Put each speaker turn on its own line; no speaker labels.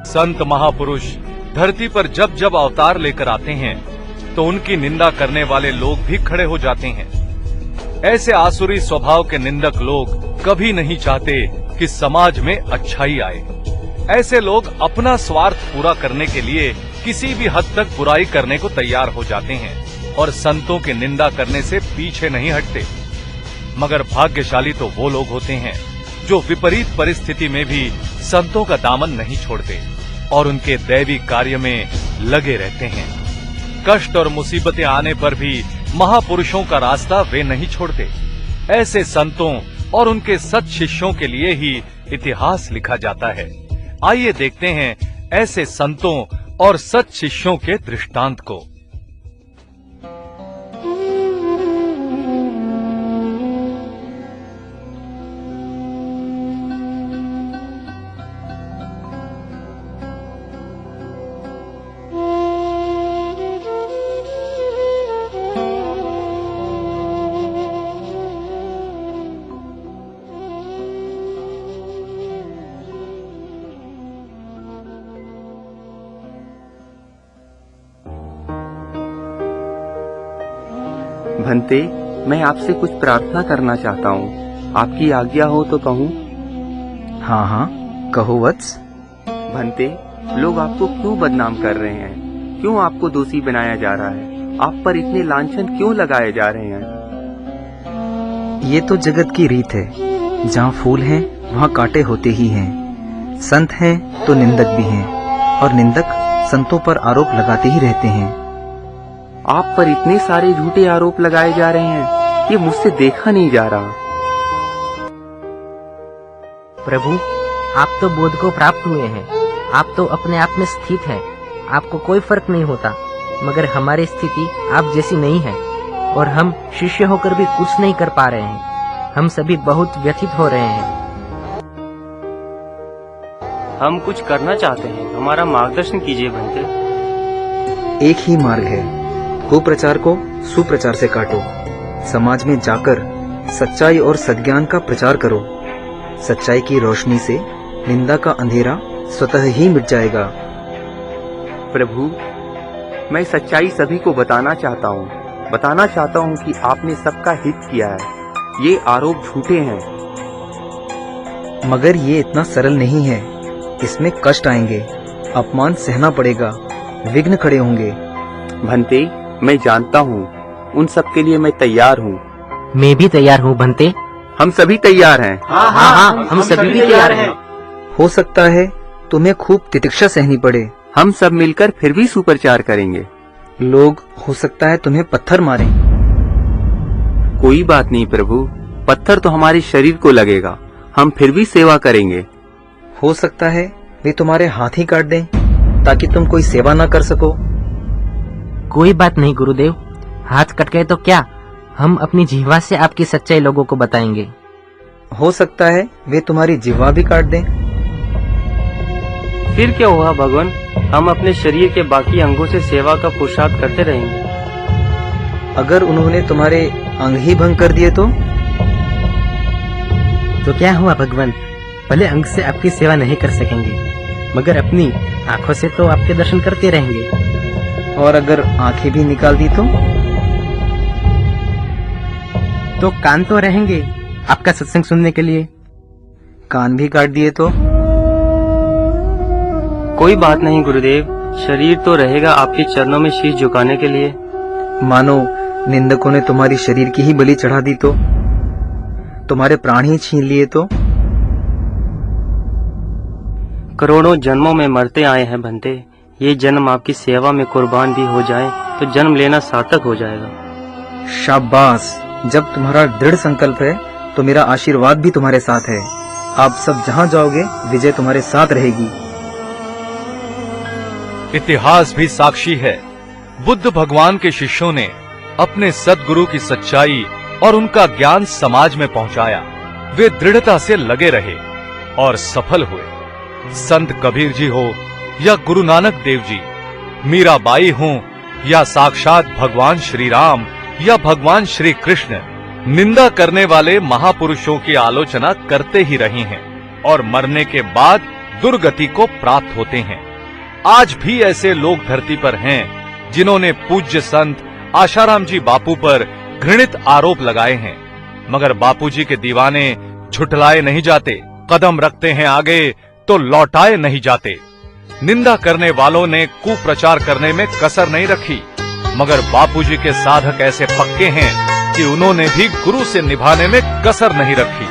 संत महापुरुष धरती पर जब जब अवतार लेकर आते हैं तो उनकी निंदा करने वाले लोग भी खड़े हो जाते हैं। ऐसे आसुरी स्वभाव के निंदक लोग कभी नहीं चाहते कि समाज में अच्छाई आए। ऐसे लोग अपना स्वार्थ पूरा करने के लिए किसी भी हद तक बुराई करने को तैयार हो जाते हैं और संतों की निंदा करने से पीछे नहीं हटते। मगर भाग्यशाली तो वो लोग होते हैं जो विपरीत परिस्थिति में भी संतों का दामन नहीं छोड़ते और उनके दैवी कार्य में लगे रहते हैं। कष्ट और मुसीबतें आने पर भी महापुरुषों का रास्ता वे नहीं छोड़ते। ऐसे संतों और उनके सत शिष्यों के लिए ही इतिहास लिखा जाता है। आइए देखते हैं ऐसे संतों और सत शिष्यों के दृष्टांत को।
भंते, मैं आपसे कुछ प्रार्थना करना चाहता हूँ। आपकी आज्ञा हो तो कहूँ?
हाँ हाँ, कहो वत्स।
भंते, लोग आपको क्यों बदनाम कर रहे हैं? क्यों आपको दोषी बनाया जा रहा है? आप पर इतने लांछन क्यों लगाए जा रहे हैं?
ये तो जगत की रीत है। जहाँ फूल हैं, वहाँ कांटे होते ही हैं। संत हैं तो निंदक भी हैं और निंदक संतों पर आरोप लगाते ही रहते हैं।
आप पर इतने सारे झूठे आरोप लगाए जा रहे हैं, ये मुझसे देखा नहीं जा रहा।
प्रभु, आप तो बोध को प्राप्त हुए हैं। आप तो अपने आप में स्थित हैं। आपको कोई फर्क नहीं होता। मगर हमारी स्थिति आप जैसी नहीं है और हम शिष्य होकर भी कुछ नहीं कर पा रहे हैं। हम सभी बहुत व्यथित हो रहे हैं।
हम कुछ करना चाहते हैं, हमारा मार्गदर्शन कीजिए भंते।
एक ही मार्ग है, कुप्रचार को सुप्रचार से काटो। समाज में जाकर सच्चाई और सद्ज्ञान का प्रचार करो। सच्चाई की रोशनी से निंदा का अंधेरा स्वतः ही मिट जाएगा।
प्रभु, मैं सच्चाई सभी को बताना चाहता हूँ कि आपने सबका हित किया है। ये आरोप झूठे हैं।
मगर ये इतना सरल नहीं है। इसमें कष्ट आएंगे, अपमान सहना पड़ेगा, विघ्न खड़े होंगे।
भंते, मैं जानता हूँ, उन सब के लिए मैं तैयार हूँ।
मैं भी तैयार हूँ भंते।
हम सभी तैयार हैं।
हाँ, हम सभी भी तैयार हैं।
हो सकता है तुम्हें खूब तितिक्षा सहनी पड़े।
हम सब मिलकर फिर भी सुप्रचार करेंगे।
लोग हो सकता है तुम्हें पत्थर मारें।
कोई बात नहीं प्रभु, पत्थर तो हमारे शरीर को लगेगा। हम फिर भी सेवा करेंगे।
हो सकता है वे तुम्हारे हाथ ही काट दें ताकि तुम कोई सेवा न कर सको।
कोई बात नहीं गुरुदेव, हाथ कट गए तो क्या, हम अपनी जिह्वा से आपकी सच्चाई लोगों को बताएंगे।
हो सकता है वे तुम्हारी जिह्वा भी काट दें।
फिर क्या हुआ भगवान, हम अपने शरीर के बाकी अंगों से सेवा का पुरुषार्थ करते रहेंगे।
अगर उन्होंने तुम्हारे अंग ही भंग कर दिए तो
क्या हुआ भगवान, भले अंग से आपकी सेवा नहीं कर सकेंगे मगर अपनी आंखों से तो आपके दर्शन करते रहेंगे।
और अगर आंखें भी निकाल दी तो
कान तो रहेंगे आपका सत्संग सुनने के लिए।
कान भी काट दिए तो
कोई बात नहीं गुरुदेव, शरीर तो रहेगा आपके चरणों में शीश झुकाने के लिए।
मानो निंदकों ने तुम्हारी शरीर की ही बलि चढ़ा दी तो, तुम्हारे प्राण ही छीन लिए तो।
करोड़ों जन्मों में मरते आए हैं भंते, ये जन्म आपकी सेवा में कुर्बान भी हो जाए तो जन्म लेना सार्थक हो जाएगा।
शाबाश, जब तुम्हारा दृढ़ संकल्प है तो मेरा आशीर्वाद भी तुम्हारे साथ है। आप सब जहाँ जाओगे विजय तुम्हारे साथ रहेगी।
इतिहास भी साक्षी है, बुद्ध भगवान के शिष्यों ने अपने सद्गुरु की सच्चाई और उनका ज्ञान समाज में पहुंचाया। वे दृढ़ता से लगे रहे और सफल हुए। संत कबीर जी हो या गुरु नानक देव जी, मीराबाई हो या साक्षात भगवान श्री राम या भगवान श्री कृष्ण, निंदा करने वाले महापुरुषों की आलोचना करते ही रहे हैं और मरने के बाद दुर्गति को प्राप्त होते हैं। आज भी ऐसे लोग धरती पर हैं जिन्होंने पूज्य संत आशाराम जी बापू पर घृणित आरोप लगाए हैं, मगर बापूजी के दीवाने झुठलाए नहीं जाते, कदम रखते हैं आगे तो लौटाए नहीं जाते। निंदा करने वालों ने कुप्रचार करने में कसर नहीं रखी, मगर बापूजी के साधक ऐसे पक्के हैं कि उन्होंने भी गुरु से निभाने में कसर नहीं रखी।